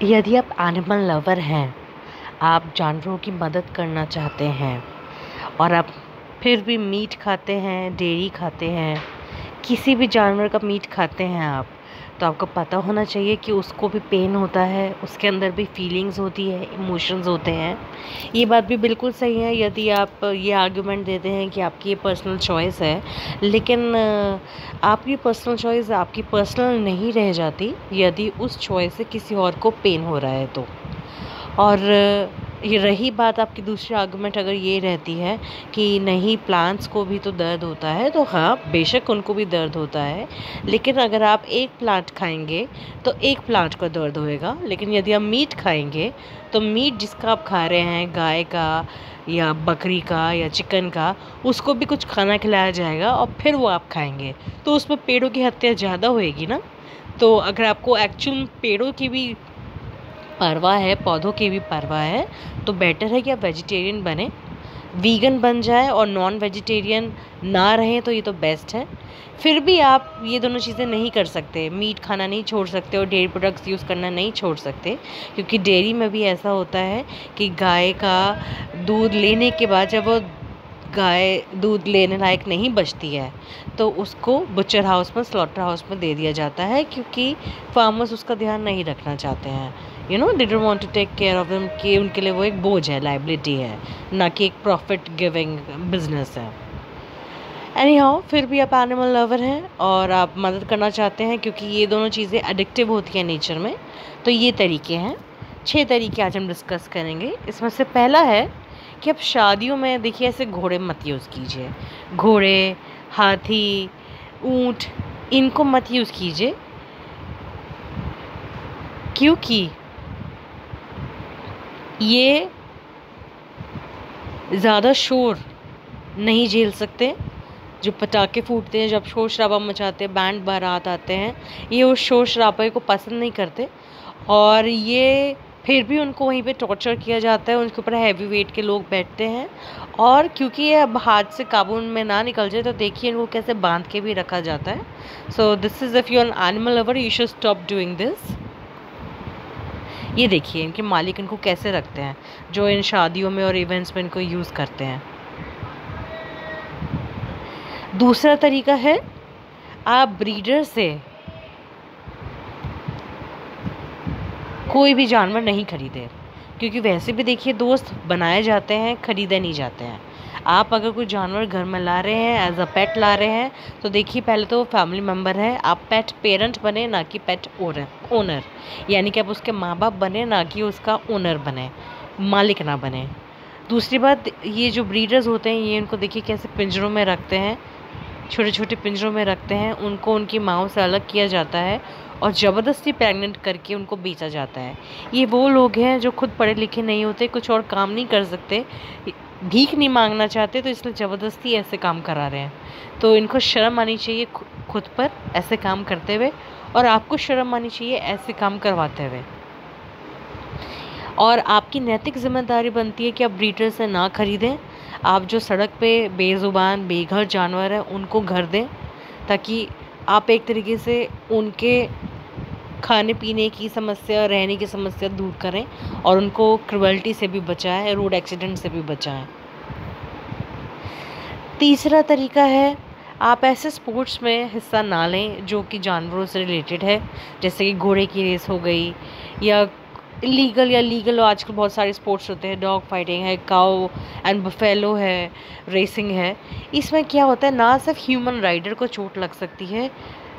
यदि आप animal lover हैं, आप जानवरों की मदद करना चाहते हैं और आप फिर भी मीट खाते हैं, डेयरी खाते हैं, किसी भी जानवर का मीट खाते हैं आप, तो आपको पता होना चाहिए कि उसको भी पेन होता है, उसके अंदर भी फीलिंग्स होती है, इमोशंस होते हैं। ये बात भी बिल्कुल सही है यदि आप ये आर्गुमेंट देते हैं कि आपकी ये पर्सनल चॉइस है, लेकिन आपकी पर्सनल चॉइस आपकी पर्सनल नहीं रह जाती यदि उस चॉइस से किसी और को पेन हो रहा है तो। और ये रही बात आपकी दूसरी आर्गुमेंट अगर ये रहती है कि नहीं प्लांट्स को भी तो दर्द होता है, तो हाँ बेशक उनको भी दर्द होता है, लेकिन अगर आप एक प्लांट खाएंगे तो एक प्लांट को दर्द होएगा, लेकिन यदि आप मीट खाएंगे तो मीट जिसका आप खा रहे हैं, गाय का या बकरी का या चिकन का, उसको भी कुछ खाना खिलाया जाएगा और फिर वो आप खाएंगे, तो उसमें पेड़ों की हत्या ज़्यादा होएगी ना। तो अगर आपको एक्चुअल पेड़ों की भी परवाह है, पौधों की भी परवाह है, तो बेटर है कि आप वेजिटेरियन बने, वीगन बन जाए और नॉन वेजिटेरियन ना रहें, तो ये तो बेस्ट है। फिर भी आप ये दोनों चीज़ें नहीं कर सकते, मीट खाना नहीं छोड़ सकते और डेयरी प्रोडक्ट्स यूज़ करना नहीं छोड़ सकते, क्योंकि डेयरी में भी ऐसा होता है कि गाय का दूध लेने के बाद जब वो गाय दूध लेने लायक नहीं बचती है तो उसको बुचर हाउस में, स्लॉटर हाउस में दे दिया जाता है, क्योंकि फार्मर्स उसका ध्यान नहीं रखना चाहते हैं। They don't want to take care of them, कि उनके लिए वो एक बोझ है, लाइबिलिटी है, ना कि एक प्रॉफिट गिविंग बिजनेस है। एनी हाउ, फिर भी आप एनिमल लवर हैं और आप मदद करना चाहते हैं, क्योंकि ये दोनों चीज़ें एडिक्टिव होती हैं नेचर में। तो ये तरीके हैं, 6 तरीके आज हम डिस्कस करेंगे। इसमें से पहला है कि आप शादियों में देखिए ऐसे घोड़े मत यूज़ कीजिए, घोड़े, हाथी, ऊंट, इनको मत यूज़ कीजिए, क्योंकि ये ज़्यादा शोर नहीं झेल सकते। जो पटाखे फूटते हैं, जब शोर शराबा मचाते हैं, बैंड बारात आते हैं, ये उस शोर शराबे को पसंद नहीं करते, और ये फिर भी उनको वहीं पे टॉर्चर किया जाता है, उनके ऊपर हैवी वेट के लोग बैठते हैं, और क्योंकि ये अब हाथ से काबू में ना निकल जाए तो देखिए इनको कैसे बांध के भी रखा जाता है। So this is, if you are an animal lover you should stop doing this. ये देखिए इनके मालिक इनको कैसे रखते हैं, जो इन शादियों में और इवेंट्स में इनको यूज़ करते हैं। दूसरा तरीका है, आप ब्रीडर से कोई भी जानवर नहीं खरीदे, क्योंकि वैसे भी देखिए दोस्त बनाए जाते हैं, खरीदे नहीं जाते हैं। आप अगर कोई जानवर घर में ला रहे हैं, एज अ पेट ला रहे हैं, तो देखिए पहले तो वो फैमिली मेम्बर है, आप पेट पेरेंट बने ना कि पेट ओनर, यानी कि आप उसके माँ बाप बने ना कि उसका ओनर बने, मालिक ना बने। दूसरी बात, ये जो ब्रीडर्स होते हैं ये इनको देखिए कैसे पिंजरों में रखते हैं, छोटे छोटे पिंजरों में रखते हैं, उनको उनकी माँओं से अलग किया जाता है और ज़बरदस्ती प्रेग्नेंट करके उनको बेचा जाता है। ये वो लोग हैं जो खुद पढ़े लिखे नहीं होते, कुछ और काम नहीं कर सकते, भीख नहीं मांगना चाहते, तो इसलिए ज़बरदस्ती ऐसे काम करा रहे हैं। तो इनको शर्म आनी चाहिए खुद पर ऐसे काम करते हुए, और आपको शर्म आनी चाहिए ऐसे काम करवाते हुए। और आपकी नैतिक जिम्मेदारी बनती है कि आप ब्रीडर से ना खरीदें। आप जो सड़क पे बेज़ुबान बेघर जानवर हैं उनको घर दें, ताकि आप एक तरीके से उनके खाने पीने की समस्या, रहने की समस्या दूर करें और उनको क्रुएल्टी से भी बचाएं, रोड एक्सीडेंट से भी बचाएं। तीसरा तरीका है, आप ऐसे स्पोर्ट्स में हिस्सा ना लें जो कि जानवरों से रिलेटेड है, जैसे कि घोड़े की रेस हो गई, या इलीगल या लीगल आजकल बहुत सारे स्पोर्ट्स होते हैं, डॉग फाइटिंग है, काऊ एंड बफेलो है, रेसिंग है। इसमें क्या होता है, ना सिर्फ ह्यूमन राइडर को चोट लग सकती है,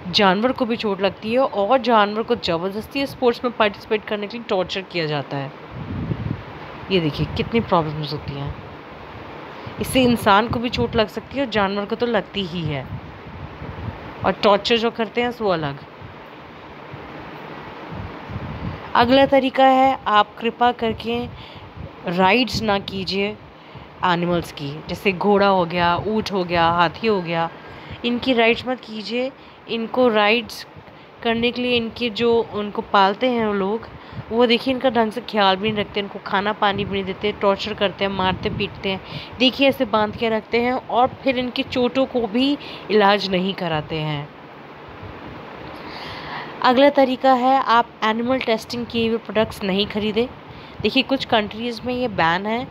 जानवर को भी चोट लगती है, और जानवर को ज़बरदस्ती स्पोर्ट्स में पार्टिसिपेट करने के लिए टॉर्चर किया जाता है। ये देखिए कितनी प्रॉब्लम्स होती हैं, इससे इंसान को भी चोट लग सकती है और जानवर को तो लगती ही है, और टॉर्चर जो करते हैं वो अलग। अगला तरीका है, आप कृपा करके राइड्स ना कीजिए एनिमल्स की, जैसे घोड़ा हो गया, ऊँट हो गया, हाथी हो गया, इनकी राइड्स मत कीजिए। इनको राइड्स करने के लिए इनके जो उनको पालते हैं वो लोग, वो देखिए इनका ढंग से ख्याल भी नहीं रखते, इनको खाना पानी भी नहीं देते, टॉर्चर करते हैं, मारते पीटते हैं, देखिए ऐसे बांध के रखते हैं, और फिर इनकी चोटों को भी इलाज नहीं कराते हैं। अगला तरीका है आप एनिमल टेस्टिंग किए हुए प्रोडक्ट्स नहीं खरीदें। देखिए कुछ कंट्रीज़ में ये बैन है,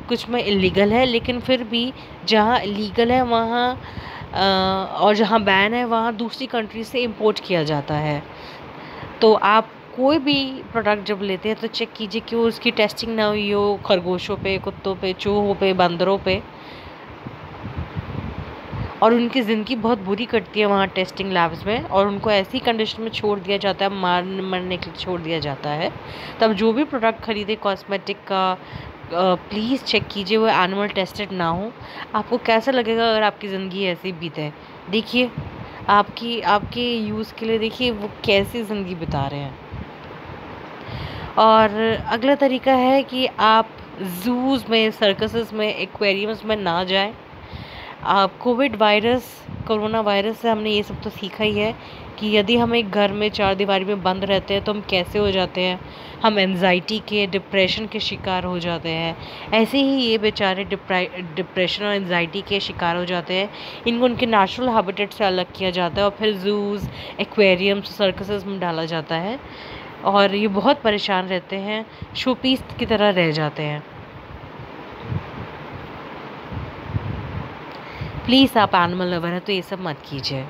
कुछ में इलीगल है, लेकिन फिर भी जहाँ इलीगल है वहाँ और जहाँ बैन है वहाँ दूसरी कंट्री से इंपोर्ट किया जाता है। तो आप कोई भी प्रोडक्ट जब लेते हैं तो चेक कीजिए कि वो उसकी टेस्टिंग ना हुई हो खरगोशों पे, कुत्तों पे, चूहों पे, बंदरों पे, और उनकी ज़िंदगी बहुत बुरी कटती है वहाँ टेस्टिंग लैब्स में, और उनको ऐसी कंडीशन में छोड़ दिया जाता है, मरने के लिए छोड़ दिया जाता है। तब जो भी प्रोडक्ट खरीदे कॉस्मेटिक का, प्लीज़ चेक कीजिए वो एनिमल टेस्टेड ना हो। आपको कैसा लगेगा अगर आपकी ज़िंदगी ऐसी बीते? देखिए आपके यूज़ के लिए देखिए वो कैसी ज़िंदगी बिता रहे हैं। और अगला तरीका है कि आप ज़ूज़ में, सर्कसेस में, एक्वेरियम्स में ना जाएं। कोरोना वायरस से हमने ये सब तो सीखा ही है कि यदि हम एक घर में चार दीवारी में बंद रहते हैं तो हम कैसे हो जाते हैं, हम एंजाइटी के, डिप्रेशन के शिकार हो जाते हैं। ऐसे ही ये बेचारे डिप्रेशन और एंजाइटी के शिकार हो जाते हैं। इनको उनके नेचुरल हैबिटेट से अलग किया जाता है और फिर ज़ूज़, एक्वेरियम्स, सर्कसेस में डाला जाता है, और ये बहुत परेशान रहते हैं, शोपीस की तरह रह जाते हैं। प्लीज़ आप एनिमल लवर हैं तो ये सब मत कीजिए।